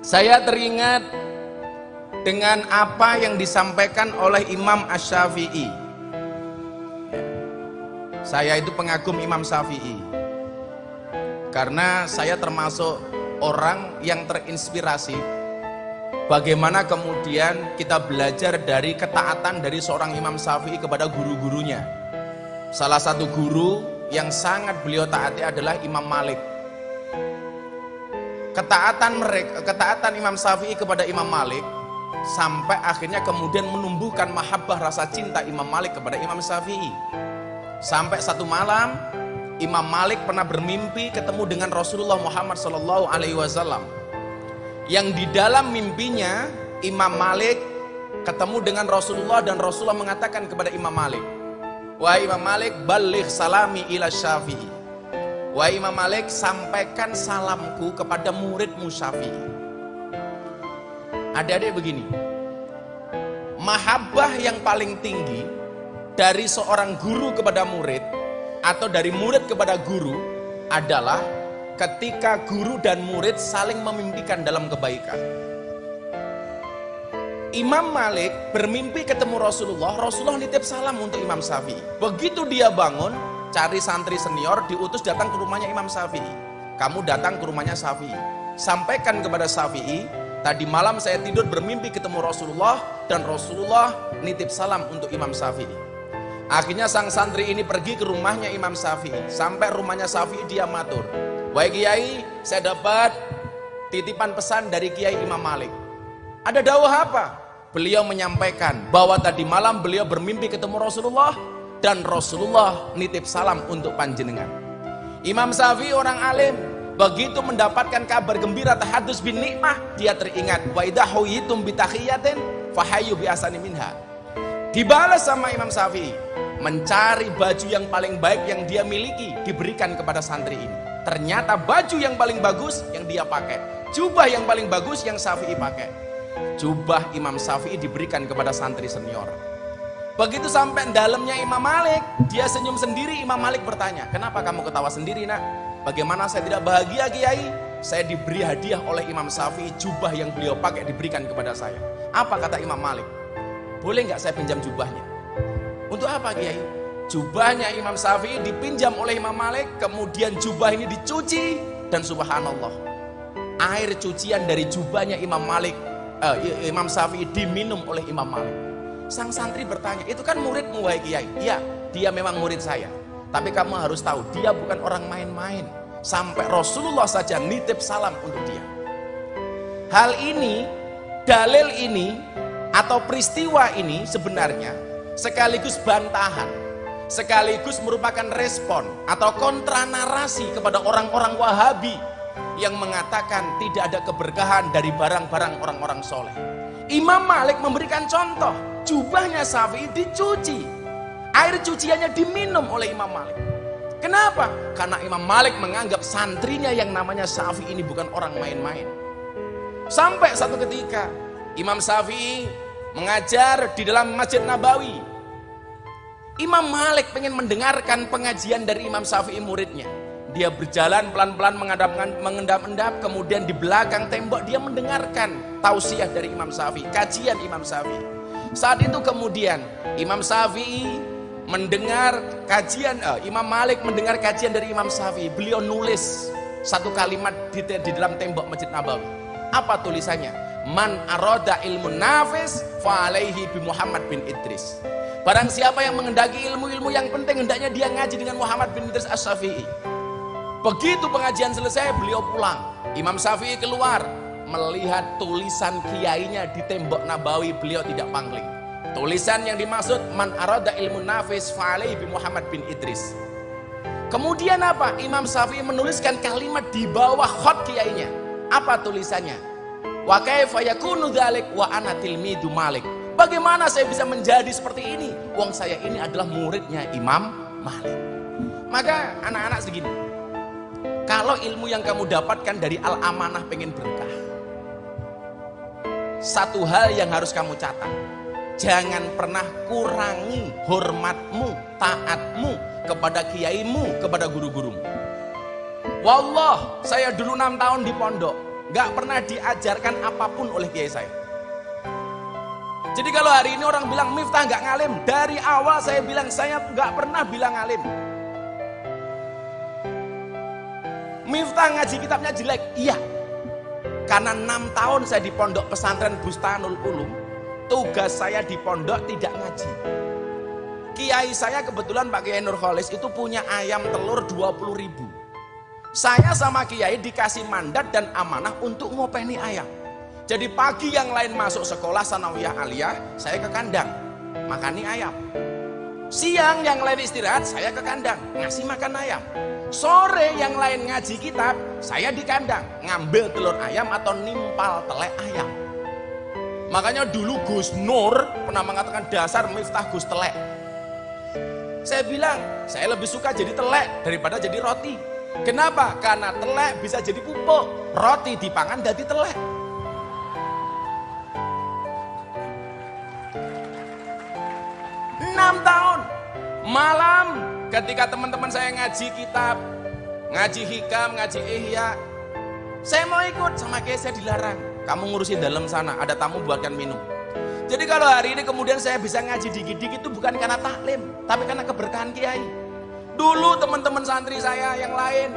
Saya teringat dengan apa yang disampaikan oleh Imam Asy-Syafi'i. Saya itu pengagum Imam Syafi'i karena saya termasuk orang yang terinspirasi bagaimana kemudian kita belajar dari ketaatan dari seorang Imam Syafi'i kepada guru-gurunya. Salah satu guru yang sangat beliau taati adalah Imam Malik. Ketaatan Imam Syafi'i kepada Imam Malik sampai akhirnya kemudian menumbuhkan mahabbah rasa cinta Imam Malik kepada Imam Syafi'i. Sampai satu malam Imam Malik pernah bermimpi ketemu dengan Rasulullah Muhammad SAW, yang di dalam mimpinya Imam Malik ketemu dengan Rasulullah dan Rasulullah mengatakan kepada Imam Malik, "Wahai Imam Malik, baligh salami ila Syafi'i." Wahai Imam Malik, sampaikan salamku kepada muridmu Syafi'i. Adik-adik begini, mahabbah yang paling tinggi dari seorang guru kepada murid atau dari murid kepada guru adalah ketika guru dan murid saling memimpikan dalam kebaikan. Imam Malik bermimpi ketemu Rasulullah, Rasulullah nitip salam untuk Imam Syafi'i. Begitu dia bangun, cari santri senior, diutus datang ke rumahnya Imam Syafi'i. Kamu datang ke rumahnya Syafi'i, sampaikan kepada Syafi'i, tadi malam saya tidur bermimpi ketemu Rasulullah dan Rasulullah nitip salam untuk Imam Syafi'i. Akhirnya sang santri ini pergi ke rumahnya Imam Syafi'i. Sampai rumahnya Syafi'i dia matur, "Wahai Kiai, saya dapat titipan pesan dari Kiai Imam Malik." "Ada dawuh apa?" Beliau menyampaikan bahwa tadi malam beliau bermimpi ketemu Rasulullah dan Rasulullah nitip salam untuk panjenengan. Imam Syafi'i orang alim, begitu mendapatkan kabar gembira tahadus bin nikmah, dia teringat, "Wa idza huyitum bi tahiyatin fahayyu bi ahsani minha." Dibalas sama Imam Syafi'i, mencari baju yang paling baik yang dia miliki diberikan kepada santri ini. Ternyata baju yang paling bagus yang dia pakai, jubah yang paling bagus yang Syafi'i pakai. Jubah Imam Syafi'i diberikan kepada santri senior. Begitu sampai dalamnya Imam Malik, dia senyum sendiri. Imam Malik bertanya, "Kenapa kamu ketawa sendiri, Nak? Bagaimana saya tidak bahagia, Kiai? Saya diberi hadiah oleh Imam Syafi'i, jubah yang beliau pakai diberikan kepada saya." Apa kata Imam Malik? "Boleh nggak saya pinjam jubahnya?" "Untuk apa, Kiai?" Jubahnya Imam Syafi'i dipinjam oleh Imam Malik, kemudian jubah ini dicuci, dan subhanallah, air cucian dari jubahnya Imam Syafi'i diminum oleh Imam Malik. Sang santri bertanya, "Itu kan muridmu, wahai Kiai?" "Iya, dia memang murid saya. Tapi kamu harus tahu, dia bukan orang main-main. Sampai Rasulullah saja nitip salam untuk dia." Hal ini, dalil ini, atau peristiwa ini sebenarnya sekaligus bantahan, sekaligus merupakan respon atau kontra narasi kepada orang-orang Wahabi yang mengatakan tidak ada keberkahan dari barang-barang orang-orang soleh. Imam Malik memberikan contoh, jubahnya Syafi'i dicuci, air cuciannya diminum oleh Imam Malik. Kenapa? Karena Imam Malik menganggap santrinya yang namanya Syafi'i ini bukan orang main-main. Sampai satu ketika Imam Syafi'i mengajar di dalam Masjid Nabawi. Imam Malik pengen mendengarkan pengajian dari Imam Syafi'i muridnya. Dia berjalan pelan-pelan mengendap-endap, kemudian di belakang tembok dia mendengarkan tausiah dari Imam Syafi'i, kajian Imam Syafi'i. Saat itu kemudian Imam Syafi'i mendengar kajian, Imam Malik mendengar kajian dari Imam Syafi'i. Beliau nulis satu kalimat di dalam tembok Masjid Nabawi. Apa tulisannya? "Man aroda ilmu nafis fa'alaihi bi Muhammad bin Idris." Barang siapa yang mengendaki ilmu-ilmu yang penting, hendaknya dia ngaji dengan Muhammad bin Idris Asy-Syafi'i. Begitu pengajian selesai, beliau pulang. Imam Syafi'i keluar, melihat tulisan kiainya di tembok Nabawi, beliau tidak pangling. Tulisan yang dimaksud, "Man aroda ilmu nafis fa'alaihi bi Muhammad bin Idris." Kemudian apa? Imam Syafi'i menuliskan kalimat di bawah khot kiainya. Apa tulisannya? "Wa kaifa yakunu dzalik wa ana tilmidu Malik." Bagaimana saya bisa menjadi seperti ini? Wong saya ini adalah muridnya Imam Malik. Maka anak-anak segini, kalau ilmu yang kamu dapatkan dari Al-Amanah pengen berkah, satu hal yang harus kamu catat, jangan pernah kurangi hormatmu, taatmu kepada kiaimu, kepada guru-gurumu. Wallah, saya dulu 6 tahun di pondok, nggak pernah diajarkan apapun oleh kiai saya. Jadi kalau hari ini orang bilang Miftah nggak ngalim, dari awal saya bilang saya nggak pernah bilang ngalim. Miftah ngaji kitabnya jelek, iya. Karena 6 tahun saya di pondok pesantren Bustanul Ulum, tugas saya di pondok tidak ngaji. Kiai saya kebetulan Pak Kiai Nurholis itu punya ayam telur 20.000. Saya sama Kiai dikasih mandat dan amanah untuk ngopeni ayam. Jadi pagi yang lain masuk sekolah sanawiyah aliyah, saya ke kandang makani ayam. Siang yang lain istirahat, saya ke kandang ngasih makan ayam. Sore yang lain ngaji kitab, saya di kandang ngambil telur ayam atau nimpal telek ayam. Makanya dulu Gus Nur pernah mengatakan dasar Miftah Gus telek. Saya bilang saya lebih suka jadi telek daripada jadi roti. Kenapa? Karena telek bisa jadi pupuk, roti dipangan jadi telek. 6 tahun malam ketika teman-teman saya ngaji kitab, ngaji hikam, ngaji ihya, saya mau ikut sama kiai, saya dilarang. Kamu ngurusin dalam sana, ada tamu buatkan minum. Jadi kalau hari ini kemudian saya bisa ngaji dikit-dikit itu bukan karena taklim, tapi karena keberkahan kiai. Dulu teman-teman santri saya yang lain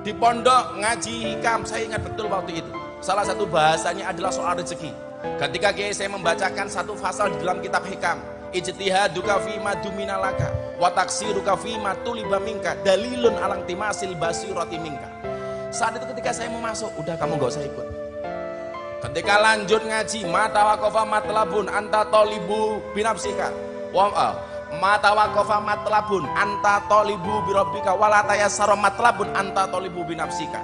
di pondok ngaji hikam, saya ingat betul waktu itu. Salah satu bahasanya adalah soal rezeki. Ketika kiai saya membacakan satu pasal di dalam kitab hikam, ijtihaduka fima duminalaka wa taksiruka fima tuliba minka dalilun alang timasil basirati minka. Saat itu ketika saya mau masuk, udah kamu gak usah ikut. Ketika lanjut ngaji, mata wakofa matlabun anta tolibu binafsika mata wakofa matlabun anta tolibu birobika walatayasaro matlabun anta tolibu binafsika.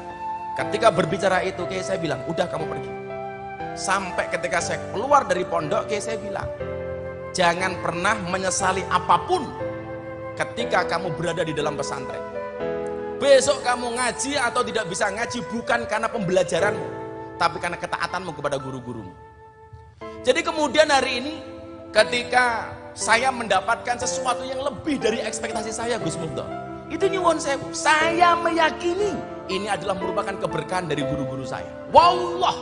Ketika berbicara itu, kayak saya bilang, udah kamu pergi. Sampai ketika saya keluar dari pondok, kayak saya bilang, jangan pernah menyesali apapun ketika kamu berada di dalam pesantren. Besok kamu ngaji atau tidak bisa ngaji bukan karena pembelajaranmu, tapi karena ketaatanmu kepada guru-gurumu. Jadi kemudian hari ini ketika saya mendapatkan sesuatu yang lebih dari ekspektasi saya, Gus Mufta, itu nyuwun sewu, saya meyakini ini adalah merupakan keberkahan dari guru-guru saya. Wallah